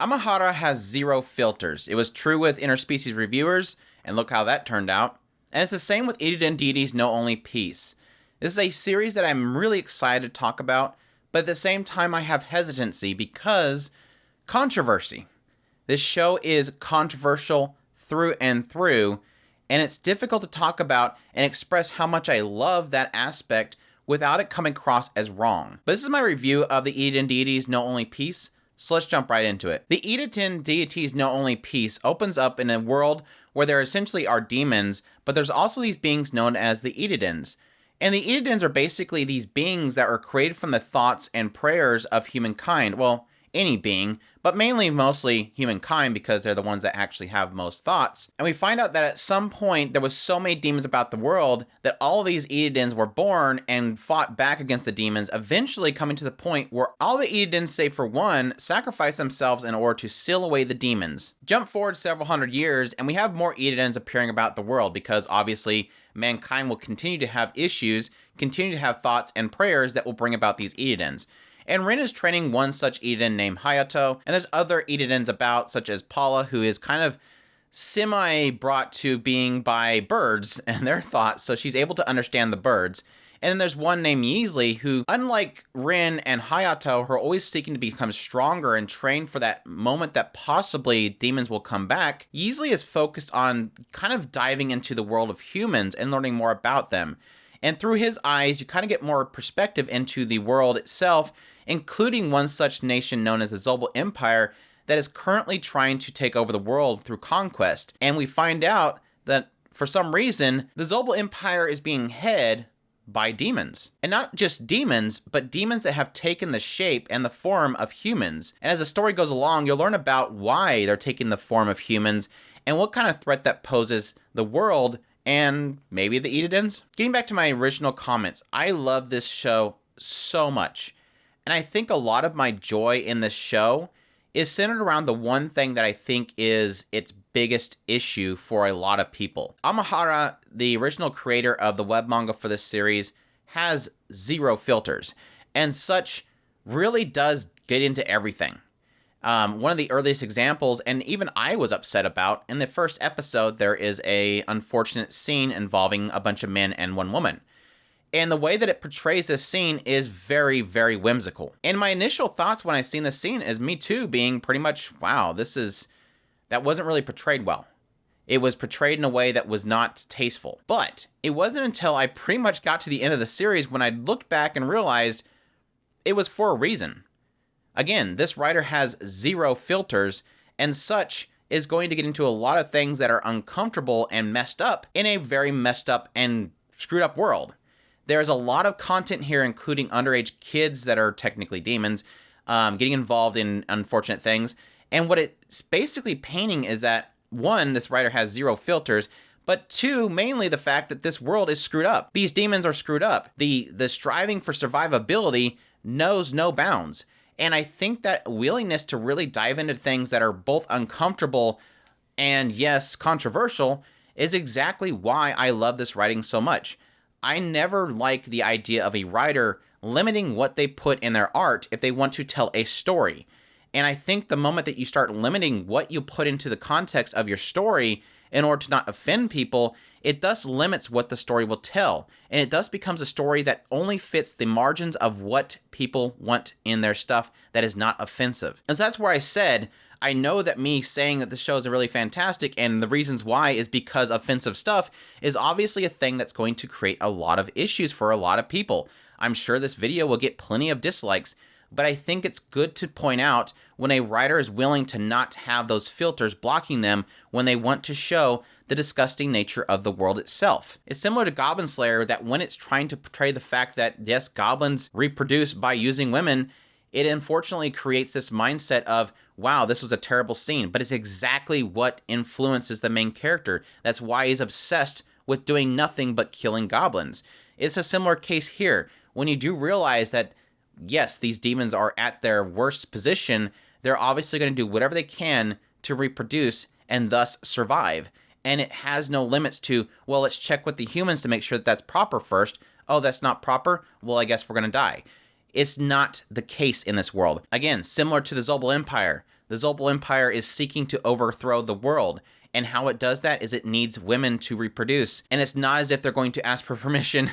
Amahara has zero filters. It was true with interspecies reviewers, and look how that turned out. And it's the same with Idaten Deities Know Only Peace. This is a series that I'm really excited to talk about, but at the same time I have hesitancy because controversy. This show is controversial through and through, and it's difficult to talk about and express how much I love that aspect without it coming across as wrong. But this is my review of the Idaten Deities Know Only Peace, so let's jump right into it. The Idaten Deities Know Only Peace opens up in a world where there essentially are demons, but there's also these beings known as the Idatens. And the Idatens are basically these beings that are created from the thoughts and prayers of humankind. Well, any being, but mostly humankind because they're the ones that actually have most thoughts. And we find out that at some point there was so many demons about the world that all of these Idatens were born and fought back against the demons, eventually coming to the point where all the Idatens, save for one, sacrifice themselves in order to seal away the demons. Jump forward several hundred years and we have more Idatens appearing about the world because obviously mankind will continue to have issues, continue to have thoughts and prayers that will bring about these Idatens. And Rin is training one such Idaten named Hayato, and there's other Idatens about, such as Paula, who is kind of semi-brought to being by birds and their thoughts, so she's able to understand the birds. And then there's one named Yeasley, who, unlike Rin and Hayato, who are always seeking to become stronger and train for that moment that possibly demons will come back, Yeasley is focused on kind of diving into the world of humans and learning more about them. And through his eyes, you kind of get more perspective into the world itself, including one such nation known as the Zobel Empire that is currently trying to take over the world through conquest. And we find out that for some reason, the Zobel Empire is being headed by demons. And not just demons, but demons that have taken the shape and the form of humans. And as the story goes along, you'll learn about why they're taking the form of humans and what kind of threat that poses the world and maybe the Idatens. Getting back to my original comments, I love this show so much. And I think a lot of my joy in this show is centered around the one thing that I think is its biggest issue for a lot of people. Amahara, the original creator of the web manga for this series, has zero filters, and such really does get into everything. One of the earliest examples, and even I was upset about, in the first episode, there is a unfortunate scene involving a bunch of men and one woman. And the way that it portrays this scene is very, very whimsical. And my initial thoughts when I seen this scene is me too being pretty much, wow, that wasn't really portrayed well. It was portrayed in a way that was not tasteful. But it wasn't until I pretty much got to the end of the series when I looked back and realized it was for a reason. Again, this writer has zero filters, and such is going to get into a lot of things that are uncomfortable and messed up in a very messed up and screwed up world. There's a lot of content here, including underage kids that are technically demons, getting involved in unfortunate things. And what it's basically painting is that, one, this writer has zero filters, but two, mainly the fact that this world is screwed up. These demons are screwed up. The striving for survivability knows no bounds. And I think that willingness to really dive into things that are both uncomfortable and, yes, controversial is exactly why I love this writing so much. I never liked the idea of a writer limiting what they put in their art if they want to tell a story. And I think the moment that you start limiting what you put into the context of your story in order to not offend people, it thus limits what the story will tell. And it thus becomes a story that only fits the margins of what people want in their stuff that is not offensive. And so that's where I said, I know that me saying that this show is really fantastic and the reasons why is because offensive stuff is obviously a thing that's going to create a lot of issues for a lot of people. I'm sure this video will get plenty of dislikes, but I think it's good to point out when a writer is willing to not have those filters blocking them when they want to show the disgusting nature of the world itself. It's similar to Goblin Slayer that when it's trying to portray the fact that, yes, goblins reproduce by using women, it unfortunately creates this mindset of, wow, this was a terrible scene, but it's exactly what influences the main character. That's why he's obsessed with doing nothing but killing goblins. It's a similar case here. When you do realize that, yes, these demons are at their worst position, they're obviously going to do whatever they can to reproduce and thus survive. And it has no limits to, well, let's check with the humans to make sure that that's proper first. Oh, that's not proper? Well, I guess we're going to die. It's not the case in this world. Again, similar to the Zobel Empire. The Zobel Empire is seeking to overthrow the world. And how it does that is it needs women to reproduce. And it's not as if they're going to ask for permission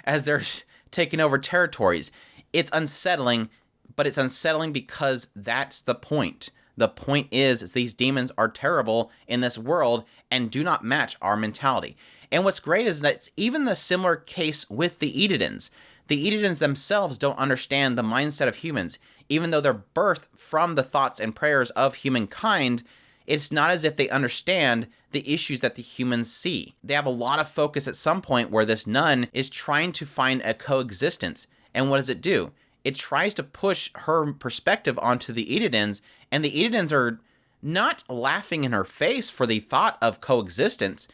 as they're taking over territories. It's unsettling, but it's unsettling because that's the point. The point is these demons are terrible in this world and do not match our mentality. And what's great is that it's even the similar case with the Idatens. The Idatens themselves don't understand the mindset of humans. Even though they're birthed from the thoughts and prayers of humankind, it's not as if they understand the issues that the humans see. They have a lot of focus at some point where this nun is trying to find a coexistence. And what does it do? It tries to push her perspective onto the Idatens, and the Idatens are not laughing in her face for the thought of coexistence,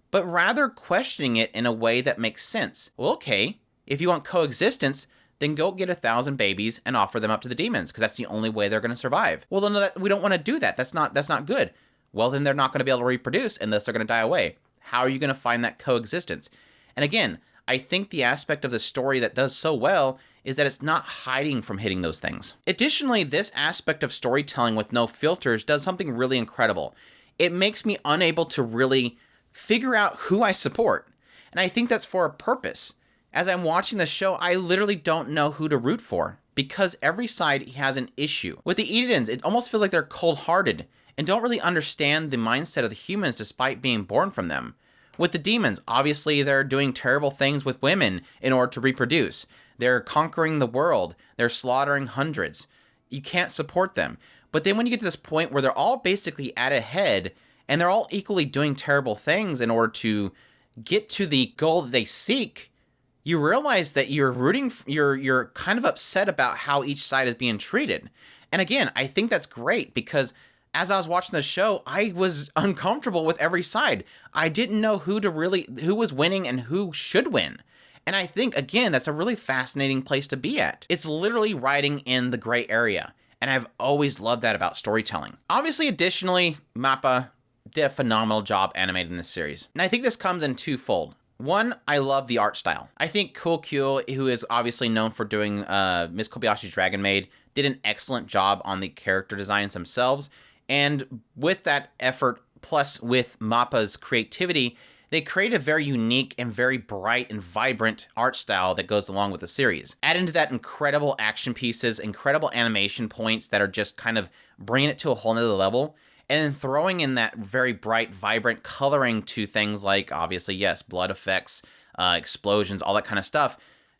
but rather questioning it in a way that makes sense. Well, okay, if you want coexistence, then go get 1,000 babies and offer them up to the demons, because that's the only way they're going to survive. Well, then we don't want to do that. That's not good. Well, then they're not going to be able to reproduce unless they're going to die away. How are you going to find that coexistence? And again, I think the aspect of the story that does so well is that it's not hiding from hitting those things. Additionally, this aspect of storytelling with no filters does something really incredible. It makes me unable to really figure out who I support. And I think that's for a purpose. As I'm watching the show, I literally don't know who to root for because every side has an issue. With the Idatens, it almost feels like they're cold-hearted and don't really understand the mindset of the humans despite being born from them. With the demons, obviously they're doing terrible things with women in order to reproduce. They're conquering the world. They're slaughtering hundreds. You can't support them. But then when you get to this point where they're all basically at a head and they're all equally doing terrible things in order to get to the goal that they seek, you realize that you're kind of upset about how each side is being treated. And again, I think that's great because as I was watching the show, I was uncomfortable with every side. I didn't know who was winning and who should win. And I think, again, that's a really fascinating place to be at. It's literally writing in the gray area. And I've always loved that about storytelling. Obviously, additionally, Mappa did a phenomenal job animating this series. And I think this comes in twofold. One, I love the art style. I think cool-kyou, who is obviously known for doing Miss Kobayashi's Dragon Maid, did an excellent job on the character designs themselves. And with that effort, plus with Mappa's creativity, they create a very unique and very bright and vibrant art style that goes along with the series. Add into that incredible action pieces, incredible animation points that are just kind of bringing it to a whole nother level, and then throwing in that very bright, vibrant coloring to things like, obviously, yes, blood effects, explosions, all that kind of stuff,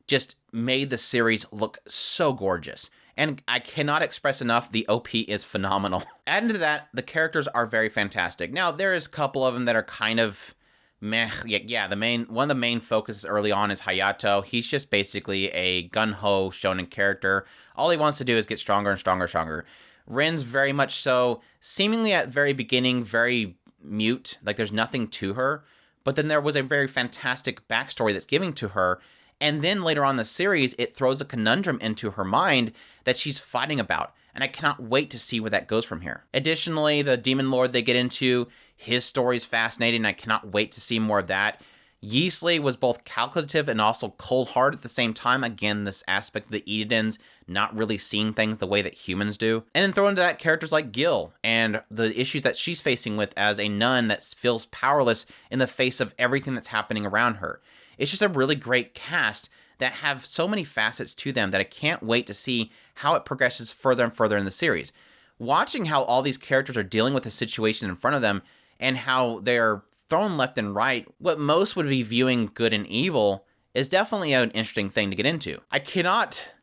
just made the series look so gorgeous. And I cannot express enough, the OP is phenomenal. Add into that, the characters are very fantastic. Now, there is a couple of them that are kind of meh. Yeah, one of the main focuses early on is Hayato. He's just basically a gun-ho shonen character. All he wants to do is get stronger and stronger and stronger. Rin's very much so, seemingly at very beginning, very mute, like there's nothing to her. But then there was a very fantastic backstory that's given to her. And then later on in the series, it throws a conundrum into her mind that she's fighting about. And I cannot wait to see where that goes from here. Additionally, the Demon Lord they get into, his story is fascinating. I cannot wait to see more of that. Yeasley was both calculative and also cold-hearted at the same time. Again, this aspect of the Idatens not really seeing things the way that humans do. And then throw into that characters like Gil and the issues that she's facing with as a nun that feels powerless in the face of everything that's happening around her. It's just a really great cast that have so many facets to them that I can't wait to see how it progresses further and further in the series. Watching how all these characters are dealing with the situation in front of them and how they're thrown left and right, what most would be viewing good and evil, is definitely an interesting thing to get into. I cannot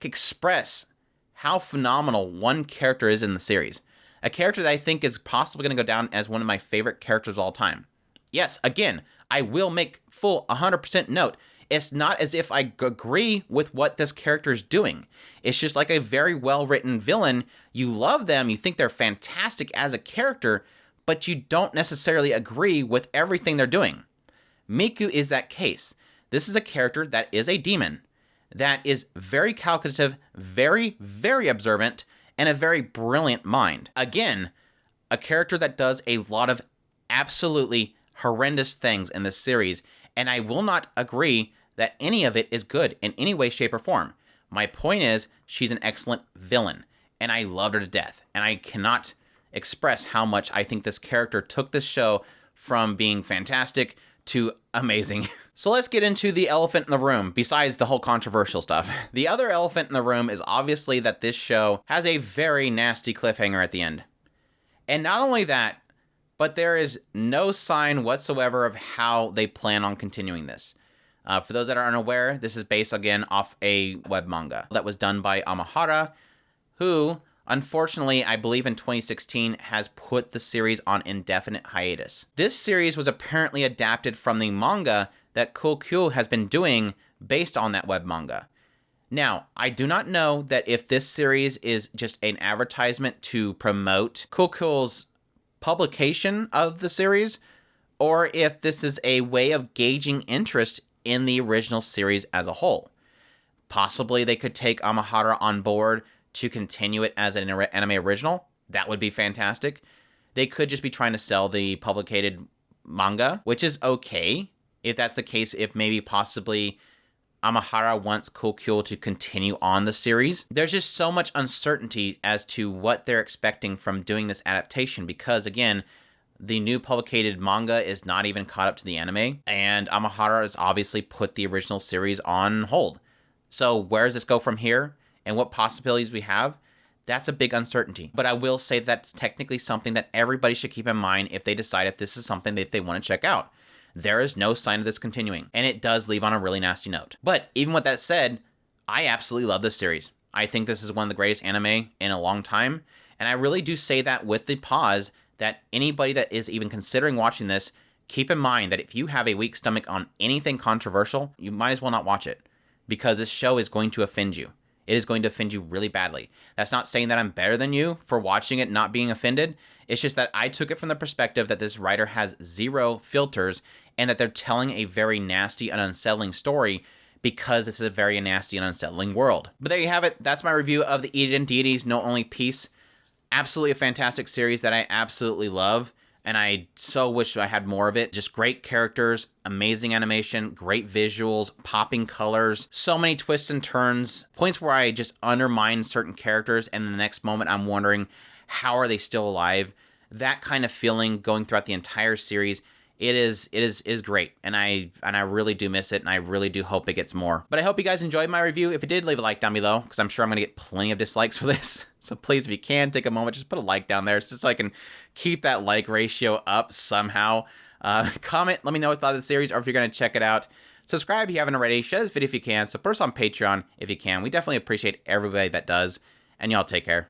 express how phenomenal one character is in the series. A character that I think is possibly going to go down as one of my favorite characters of all time. Yes, again, I will make full 100% note. It's not as if I agree with what this character is doing. It's just like a very well-written villain. You love them, you think they're fantastic as a character, but you don't necessarily agree with everything they're doing. Miku is that case. This is a character that is a demon, that is very calculative, very, very observant, and a very brilliant mind. Again, a character that does a lot of absolutely horrendous things in this series, and I will not agree that any of it is good in any way, shape, or form. My point is, she's an excellent villain, and I loved her to death. And I cannot express how much I think this character took this show from being fantastic to amazing. So let's get into the elephant in the room, besides the whole controversial stuff. The other elephant in the room is obviously that this show has a very nasty cliffhanger at the end. And not only that, but there is no sign whatsoever of how they plan on continuing this. For those that are unaware, this is based, again, off a web manga that was done by Amahara, who, unfortunately, I believe in 2016, has put the series on indefinite hiatus. This series was apparently adapted from the manga that cool-kyou has been doing based on that web manga. Now, I do not know that if this series is just an advertisement to promote cool-kyou's publication of the series, or if this is a way of gauging interest in the original series as a whole. Possibly they could take Amahara on board to continue it as an anime original. That would be fantastic. They could just be trying to sell the publicated manga, which is okay. If that's the case, if maybe possibly Amahara wants cool-kyou to continue on the series. There's just so much uncertainty as to what they're expecting from doing this adaptation because, again, the new publicated manga is not even caught up to the anime, and Amahara has obviously put the original series on hold. So where does this go from here, and what possibilities we have? That's a big uncertainty. But I will say that's technically something that everybody should keep in mind if they decide if this is something that they want to check out. There is no sign of this continuing, and it does leave on a really nasty note. But even with that said, I absolutely love this series. I think this is one of the greatest anime in a long time, and I really do say that with the pause that anybody that is even considering watching this, keep in mind that if you have a weak stomach on anything controversial, you might as well not watch it, because this show is going to offend you. It is going to offend you really badly. That's not saying that I'm better than you for watching it not being offended. It's just that I took it from the perspective that this writer has zero filters and that they're telling a very nasty and unsettling story because this is a very nasty and unsettling world. But there you have it. That's my review of the Idaten Deities No Only Peace. Absolutely a fantastic series that I absolutely love, and I so wish I had more of it. Just great characters, amazing animation, great visuals, popping colors, so many twists and turns, points where I just undermine certain characters, and the next moment I'm wondering, how are they still alive? That kind of feeling going throughout the entire series. It is great, and I really do miss it, and I really do hope it gets more. But I hope you guys enjoyed my review. If you did, leave a like down below, because I'm sure I'm going to get plenty of dislikes for this. So please, if you can, take a moment, just put a like down there, just so I can keep that like ratio up somehow. Comment, let me know what you thought of the series, or if you're going to check it out. Subscribe if you haven't already. Share this video if you can. Support us on Patreon if you can. We definitely appreciate everybody that does, and y'all take care.